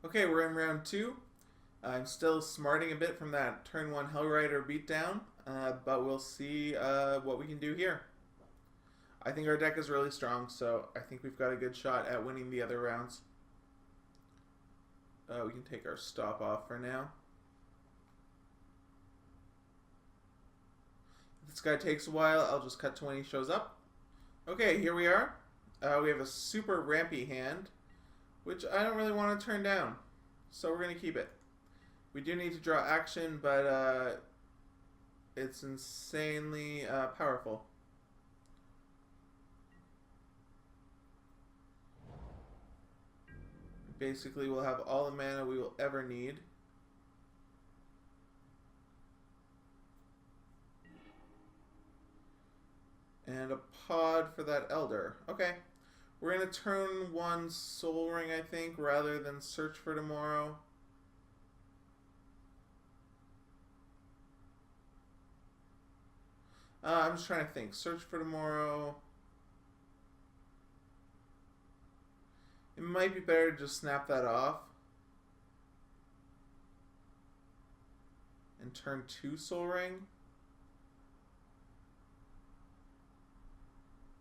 Okay, we're in round two. I'm still smarting a bit from that turn one Hellrider beatdown, but we'll see what we can do here. I think our deck is really strong, so I think we've got a good shot at winning the other rounds. We can take our stop off for now. If this guy takes a while, I'll just cut to when he shows up. Okay, here we are. We have a super rampy hand, which I don't really want to turn down, so we're going to keep it. We do need to draw action, but it's insanely powerful. Basically, we'll have all the mana we will ever need. And a pod for that Elder. Okay. We're going to turn one Soul Ring, I think, rather than Search for Tomorrow. I'm just trying to think. Search for Tomorrow. It might be better to just snap that off. And turn two Soul Ring.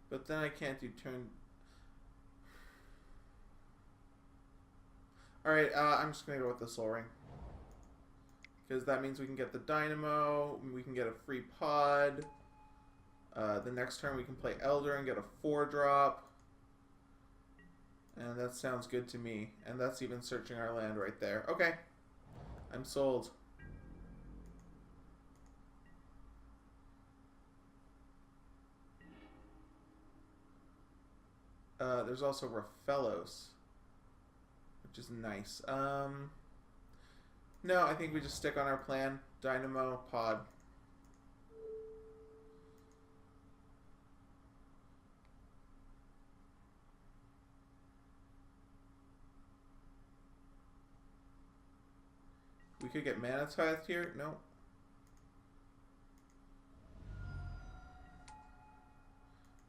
But then I can't do turn... Alright, I'm just going to go with the Soul Ring. Because that means we can get the Dynamo, we can get a free pod. The next turn we can play Elder and get a 4-drop. And that sounds good to me. And that's even searching our land right there. Okay. I'm sold. There's also Raphellos, which is nice. No, I think we just stick on our plan. Dynamo, pod. We could get mana tithed here. No.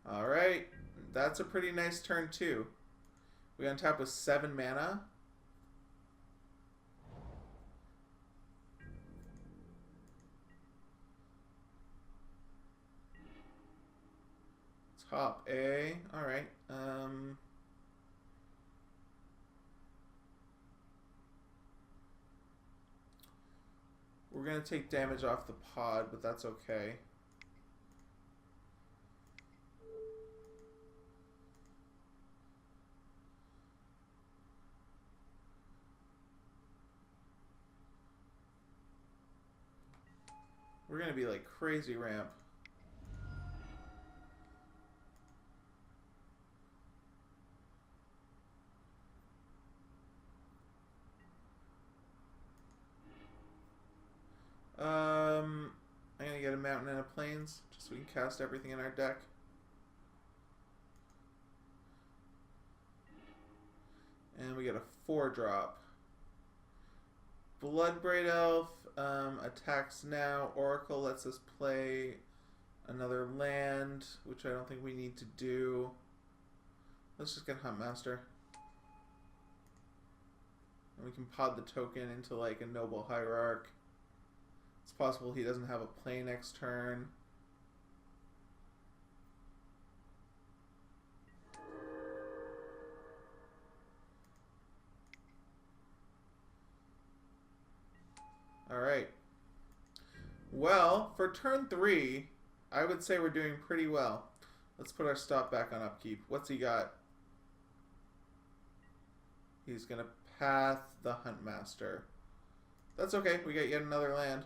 Alright. That's a pretty nice turn too. We untap with 7 mana. Top A. Alright. We're going to take damage off the pod, but that's okay. We're going to be like crazy ramp. I'm going to get a Mountain and a Plains, just so we can cast everything in our deck. And we get a 4-drop. Bloodbraid Elf attacks now. Oracle lets us play another land, which I don't think we need to do. Let's just get Huntmaster. And we can pod the token into like a Noble Hierarch. It's possible he doesn't have a play next turn. Alright. Well, for turn 3, I would say we're doing pretty well. Let's put our stop back on upkeep. What's he got? He's going to path the Huntmaster. That's okay. We get yet another land.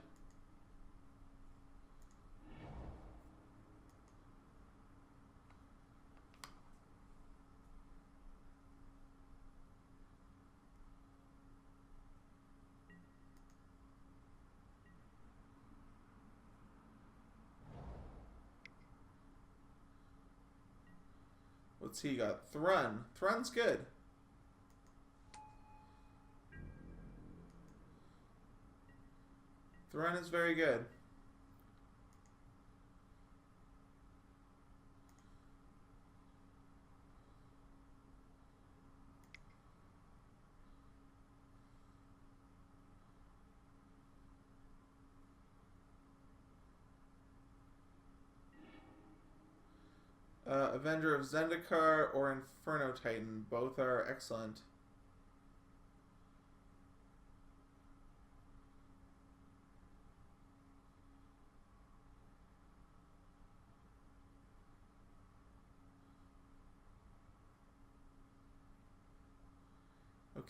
What's he got? Thrun. Thrun's good. Thrun is very good. Avenger of Zendikar or Inferno Titan. Both are excellent.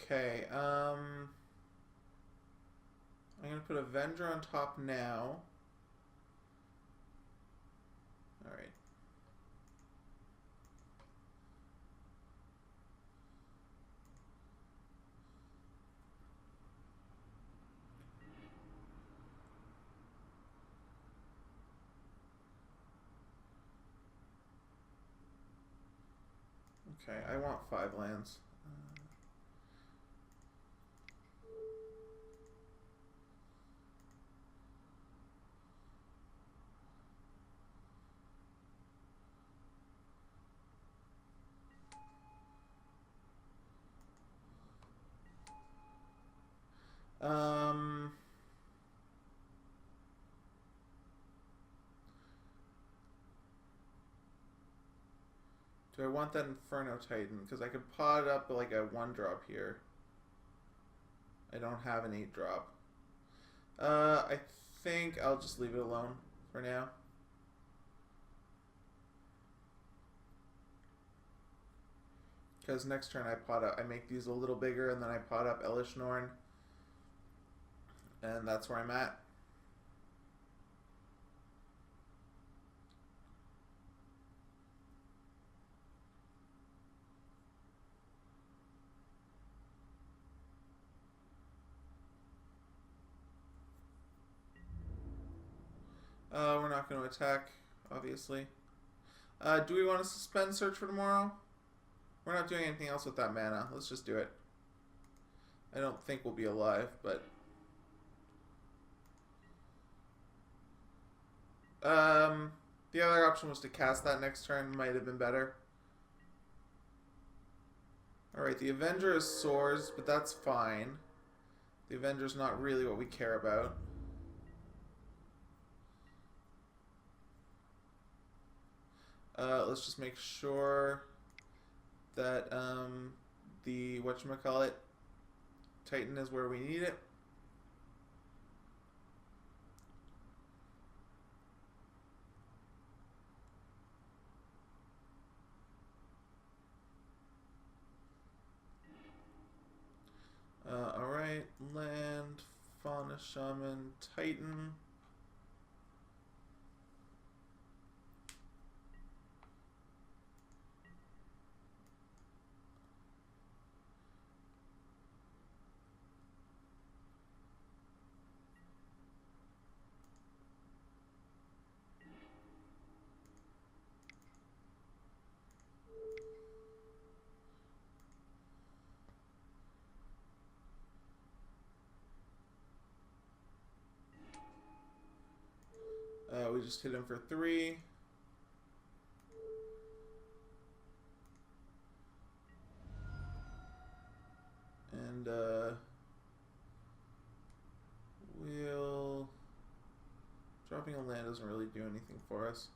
Okay, I'm gonna put Avenger on top now. Alright. Okay, I want 5 lands. Do I want that Inferno Titan? Because I could pot up like a 1-drop here. I don't have an 8-drop. I think I'll just leave it alone for now. Because next turn I make these a little bigger, and then I pot up Elish Norn. And that's where I'm at. We're not going to attack, obviously. Do we want to suspend search for tomorrow? We're not doing anything else with that mana. Let's just do it. I don't think we'll be alive, but... the other option was to cast that next turn. Might have been better. Alright, the Avenger is Swords, but that's fine. The Avenger's not really what we care about. Let's just make sure that the whatchamacallit Titan is where we need it. Alright, land, Fauna Shaman, Titan. We just hit him for 3. And we'll... Dropping a land doesn't really do anything for us.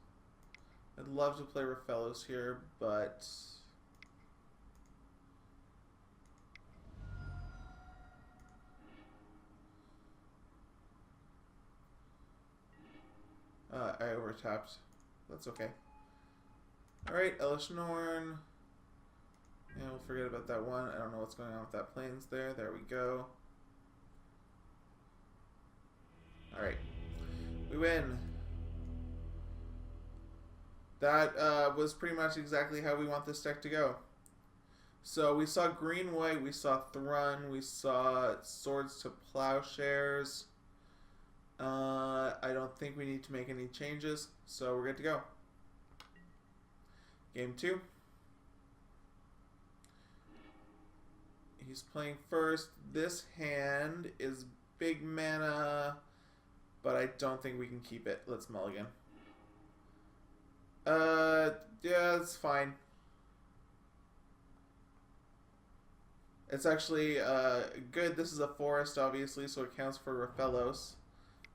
I'd love to play Rafellos here, but... I overtapped. That's okay. Alright, Elish Norn. Yeah, we'll forget about that one. I don't know what's going on with that plains there. There we go. Alright. We win. That was pretty much exactly how we want this deck to go. So we saw green-white, we saw Thrun, we saw Swords to Plowshares. I don't think we need to make any changes, so we're good to go. Game 2. He's playing first. This hand is big mana, but I don't think we can keep it. Let's mulligan. Yeah, it's fine. It's actually good. This is a forest, obviously, so it counts for Rafellos.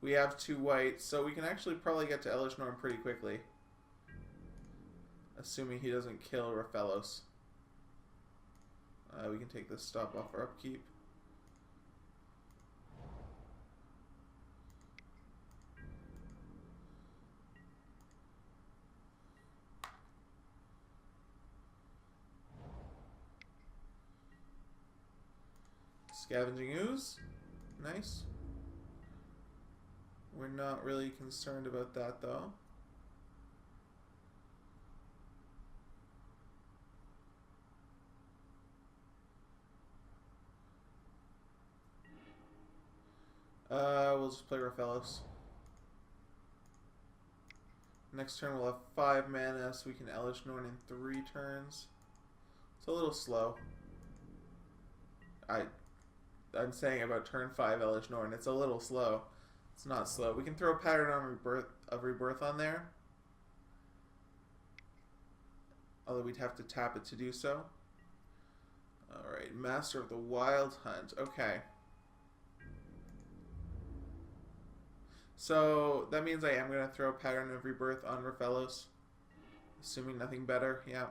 We have 2 white, so we can actually probably get to Elish Norn pretty quickly. Assuming he doesn't kill Raphaelos. We can take this stop off our upkeep. Scavenging Ooze. Nice. We're not really concerned about that, though. We'll just play Raphaelos. Next turn we'll have 5 mana, so we can Elish Norn in 3 turns. It's a little slow. I'm saying about turn 5 Elish Norn, it's a little slow. It's not slow. We can throw Pattern of Rebirth on there. Although we'd have to tap it to do so. Alright, Master of the Wild Hunt. Okay. So that means I am going to throw Pattern of Rebirth on Raphaelos. Assuming nothing better. Yeah.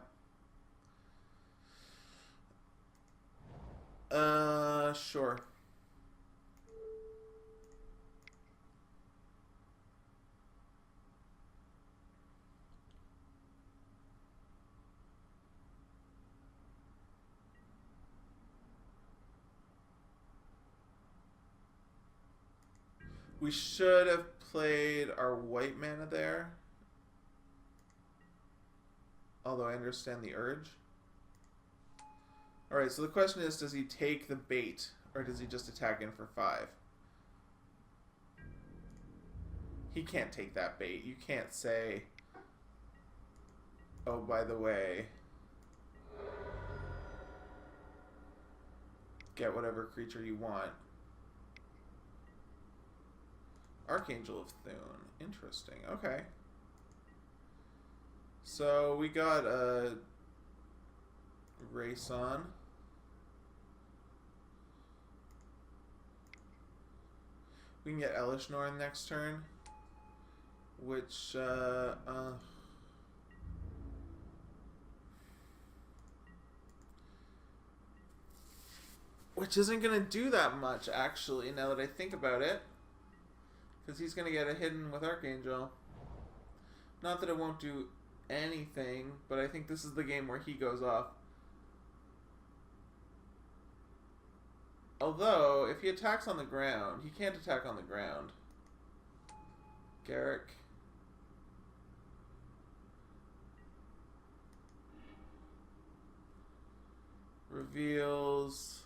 Sure. We should have played our white mana there. Although I understand the urge. Alright, so the question is, does he take the bait? Or does he just attack in for 5? He can't take that bait. You can't say, oh, by the way, get whatever creature you want. Archangel of Thune. Interesting. Okay. So we got a race on. We can get Elish Norn next turn, which isn't gonna do that much actually. Now that I think about it. Because he's going to get a hidden with Archangel. Not that it won't do anything, but I think this is the game where he goes off. Although, if he attacks on the ground, he can't attack on the ground. Garrick. Reveals.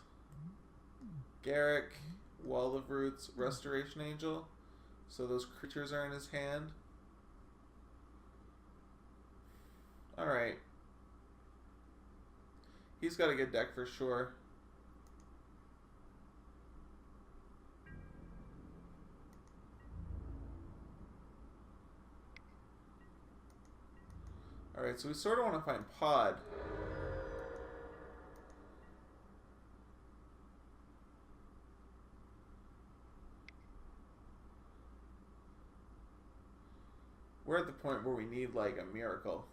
Garrick. Wall of Roots. Restoration Angel. So those creatures are in his hand. Alright. He's got a good deck for sure. Alright, so we sort of want to find Pod. We're at the point where we need like a miracle.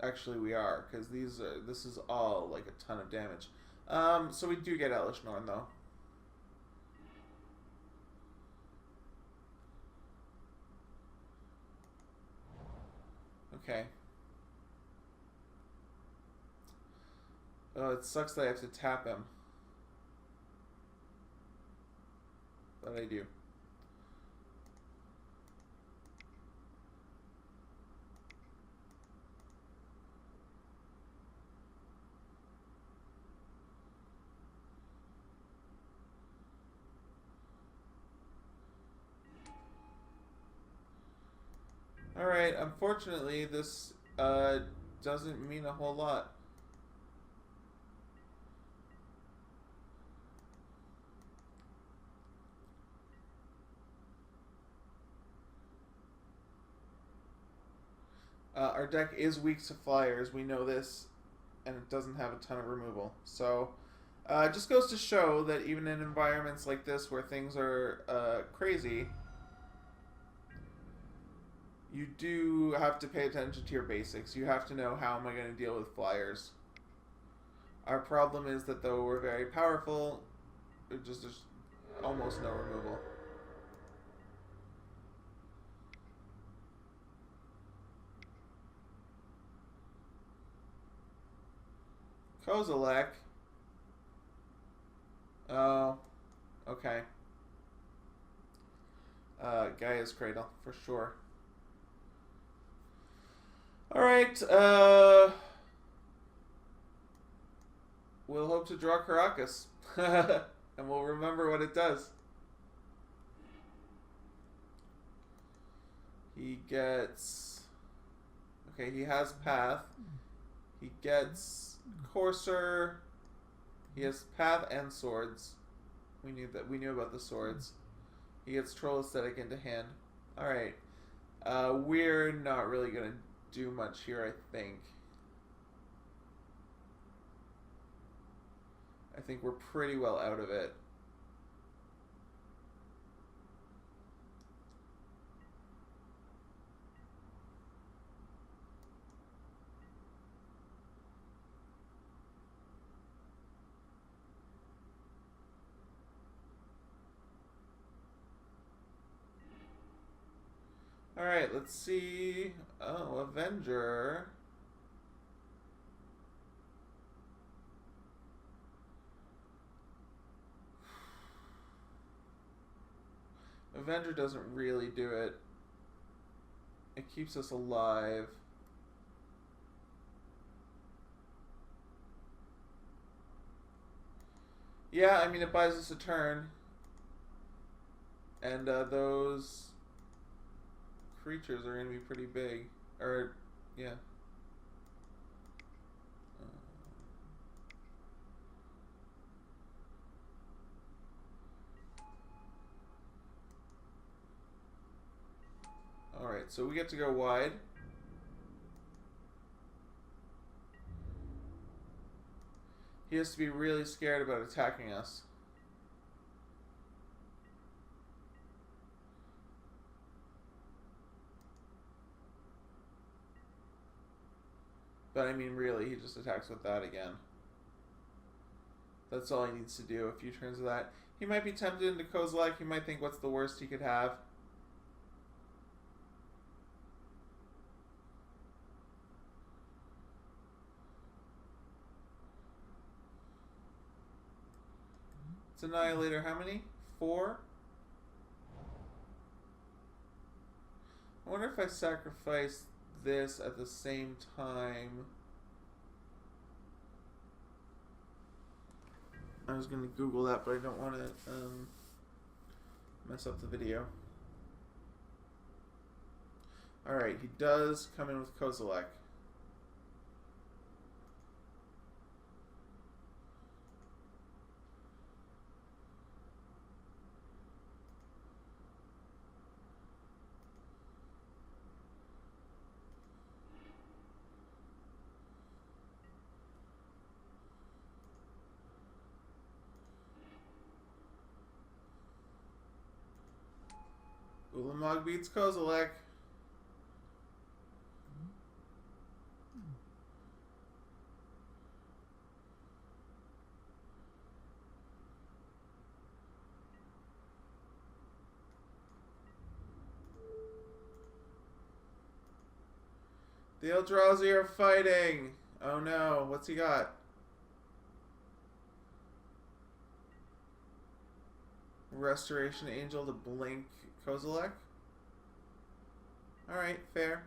Actually, we are, because this is all like a ton of damage. So we do get Elish Norn though. Okay. Oh, it sucks that I have to tap him. But I do. Alright, unfortunately, this doesn't mean a whole lot. Our deck is weak to flyers, we know this, and it doesn't have a ton of removal. So, it just goes to show that even in environments like this where things are crazy, you do have to pay attention to your basics. You have to know, how am I going to deal with flyers. Our problem is that though we're very powerful, there's almost no removal. Kozilek. Oh, okay. Gaia's Cradle, for sure. Alright, we'll hope to draw Caracas. And we'll remember what it does. He gets... Okay, he has Path. He gets Courser. He has Path and Swords. We knew about the swords. He gets Troll Aesthetic into hand. Alright. We're not really going to do much here, I think. I think we're pretty well out of it. Alright, let's see. Oh, Avenger. Avenger doesn't really do it. It keeps us alive. Yeah, I mean, it buys us a turn. And those creatures are going to be pretty big. Or, yeah. Alright, so we get to go wide. He has to be really scared about attacking us. But I mean, really, he just attacks with that again. That's all he needs to do. A few turns of that. He might be tempted into Kozilek. He might think, what's the worst he could have? It's Annihilator. How many? 4? I wonder if I sacrifice this at the same time. I was going to Google that, but I don't want to mess up the video. Alright, he does come in with Kozilek. Ulamog beats Kozilek. The Eldrazi are fighting. Oh no, what's he got? Restoration Angel to blink Kozilek? Alright, fair.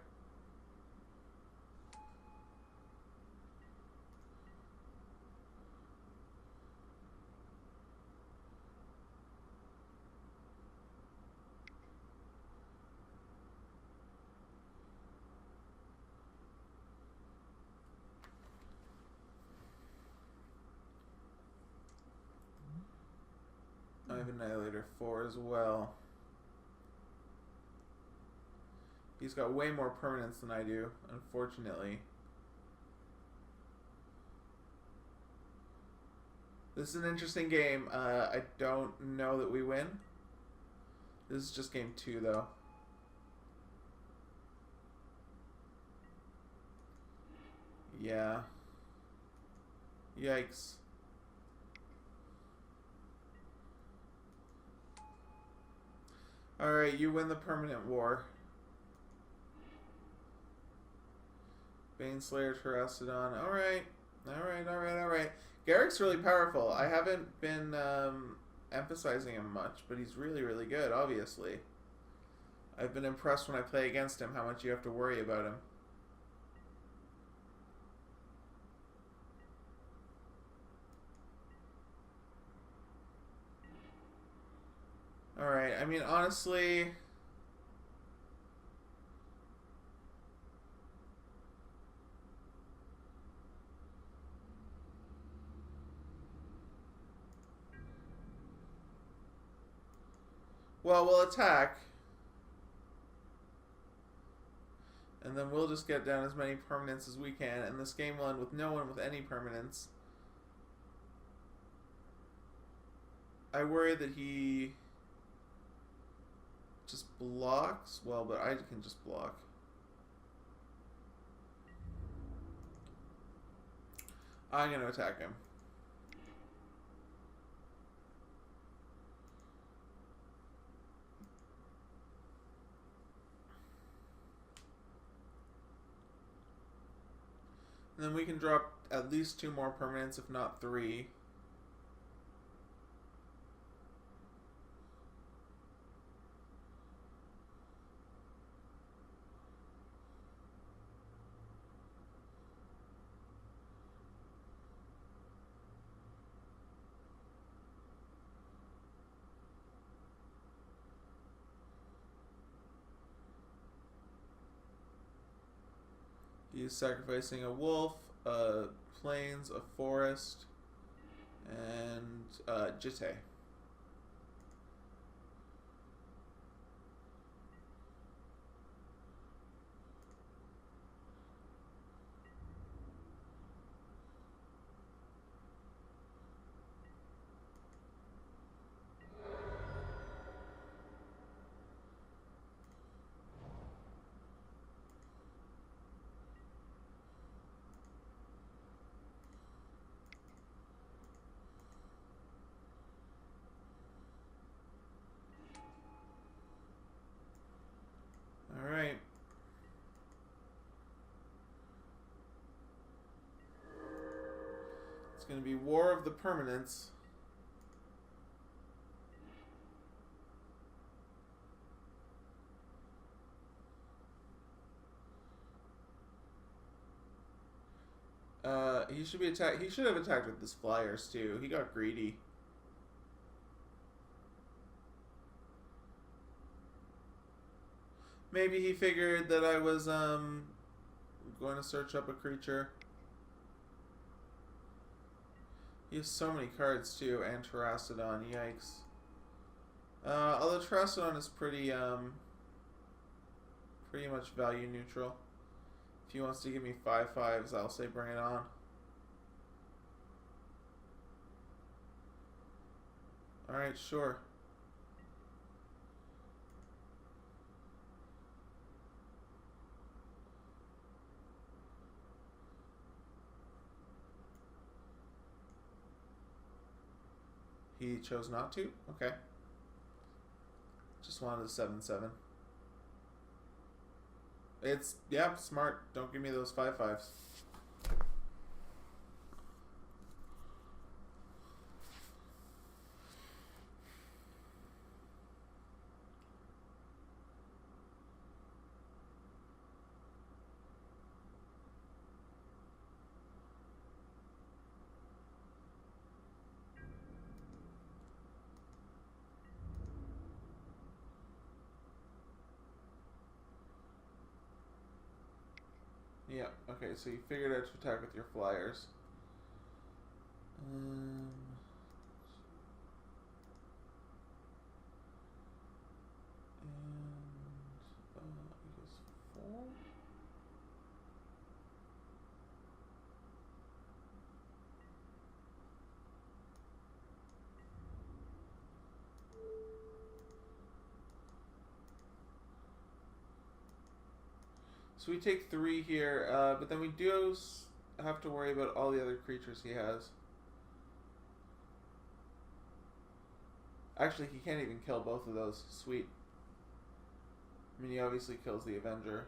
I have Annihilator 4 as well. He's got way more permanence than I do, unfortunately. This is an interesting game. I don't know that we win. This is just game 2, though. Yeah. Yikes. Alright, you win the permanent war. Baneslayer, Terrastodon. Alright. Alright. Garrick's really powerful. I haven't been emphasizing him much, but he's really, really good, obviously. I've been impressed when I play against him how much you have to worry about him. Alright, I mean, honestly... Well, we'll attack. And then we'll just get down as many permanents as we can, and this game will end with no one with any permanents. I worry that he just blocks. Well, but I can just block. I'm going to attack him. And then we can drop at least 2 more permanents, if not 3. He's sacrificing a wolf, plains, a forest, and Jitte. Alright. It's going to be War of the Permanents. He should be attacked. He should have attacked with his flyers too. He got greedy. Maybe he figured that I was going to search up a creature. He has so many cards too, and Terrastodon. Yikes. Although Terrastodon is pretty much value neutral. If he wants to give me 5/5s, I'll say bring it on. Alright, sure. He chose not to? Okay. Just wanted a 7/7. It's, yeah, smart. Don't give me those 5/5s. Yeah, okay, so you figured out to attack with your flyers. And I guess 4. So we take 3 here, but then we do have to worry about all the other creatures he has. Actually, he can't even kill both of those. Sweet. I mean, he obviously kills the Avenger.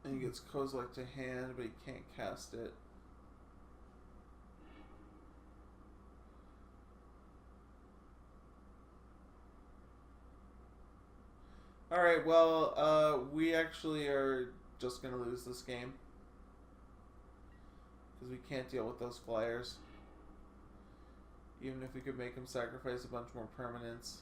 And he gets Kozilek to hand, but he can't cast it. Alright, well, we actually are just going to lose this game. Because we can't deal with those flyers. Even if we could make him sacrifice a bunch more permanents.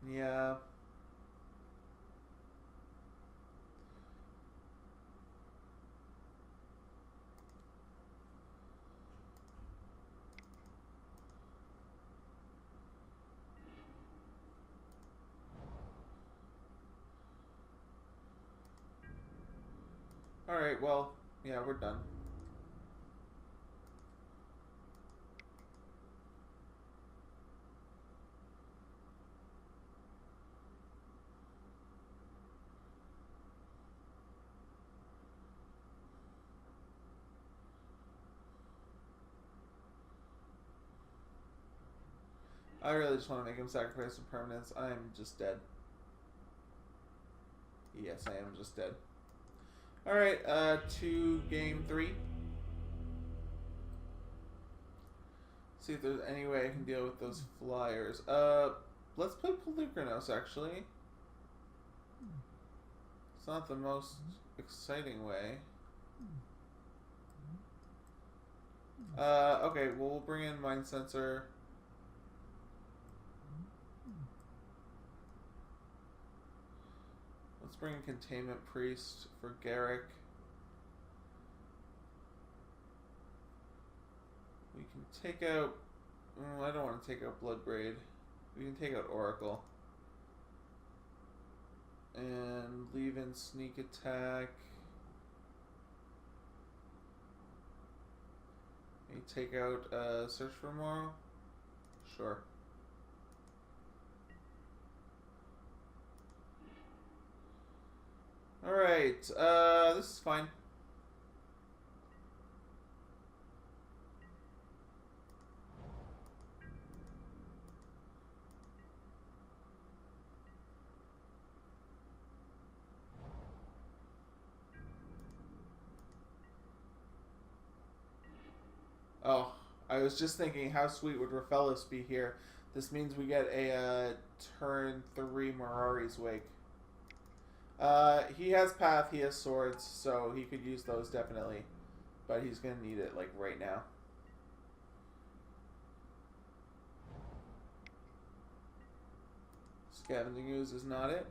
Yeah. Alright, well, yeah, we're done. I really just want to make him sacrifice some permanents. I'm just dead. Yes, I am just dead. Alright, to game 3. See if there's any way I can deal with those flyers. Let's play Pelucranos, actually. It's not the most exciting way. Okay, well, we'll bring in Mind Sensor. Let's bring in Containment Priest for Garrick. We can take out... I don't want to take out Bloodbraid. We can take out Oracle. And leave in Sneak Attack. Maybe take out Search for More? Sure. Alright, this is fine. Oh, I was just thinking how sweet would Raphaelis be here. This means we get a turn 3 Mirari's Wake. He has Path, he has Swords, so he could use those definitely. But he's going to need it, like, right now. Scavenging Ooze is not it.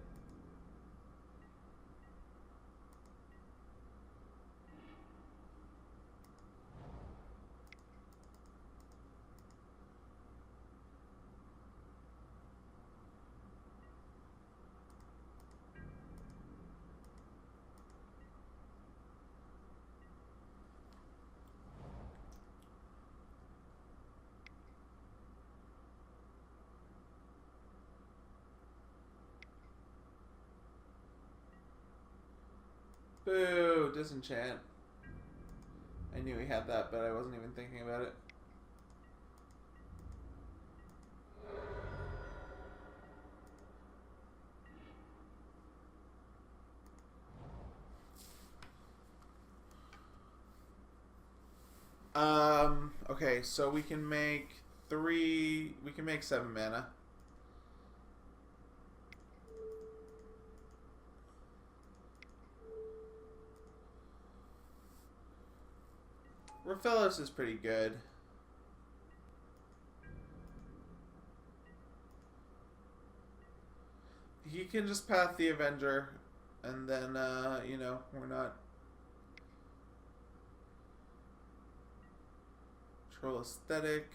Boo! Disenchant. I knew he had that, but I wasn't even thinking about it. Okay, so we can make 7 mana. Raphaelos is pretty good. He can just path the Avenger, and then, you know, we're not... Troll Aesthetic.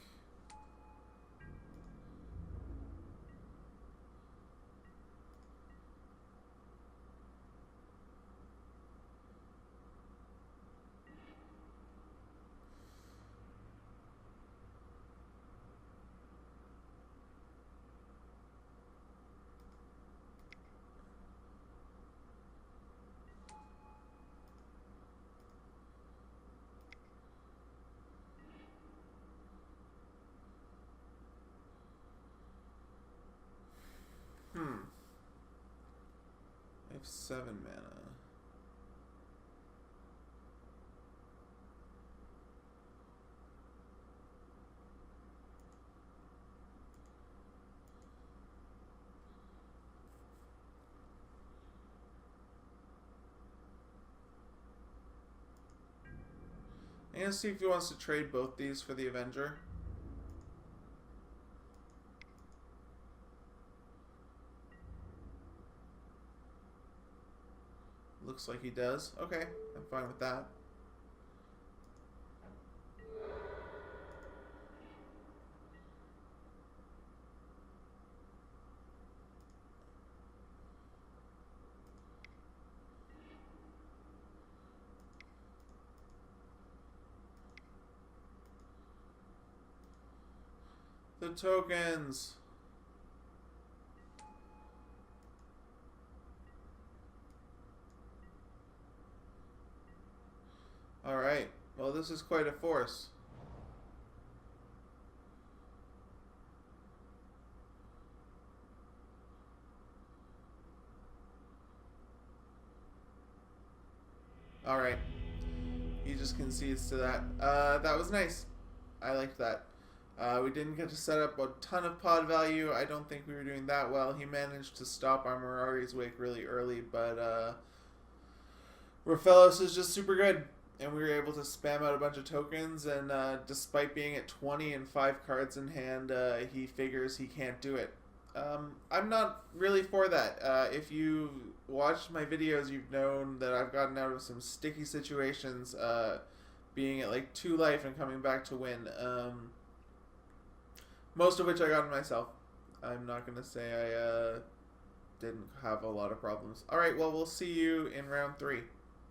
I have 7 mana. I'm gonna see if he wants to trade both these for the Avenger. Looks like he does. Okay, I'm fine with that. The tokens. Alright, well this is quite a force. Alright, he just concedes to that. That was nice. I liked that. We didn't get to set up a ton of pod value. I don't think we were doing that well. He managed to stop our Mirari's Wake really early, but Raphaelos is just super good. And we were able to spam out a bunch of tokens, and despite being at 20 and 5 cards in hand, he figures he can't do it. I'm not really for that. If you watched my videos, you've known that I've gotten out of some sticky situations, being at like 2 life and coming back to win. Most of which I got in myself. I'm not going to say I didn't have a lot of problems. Alright, well, we'll see you in round 3.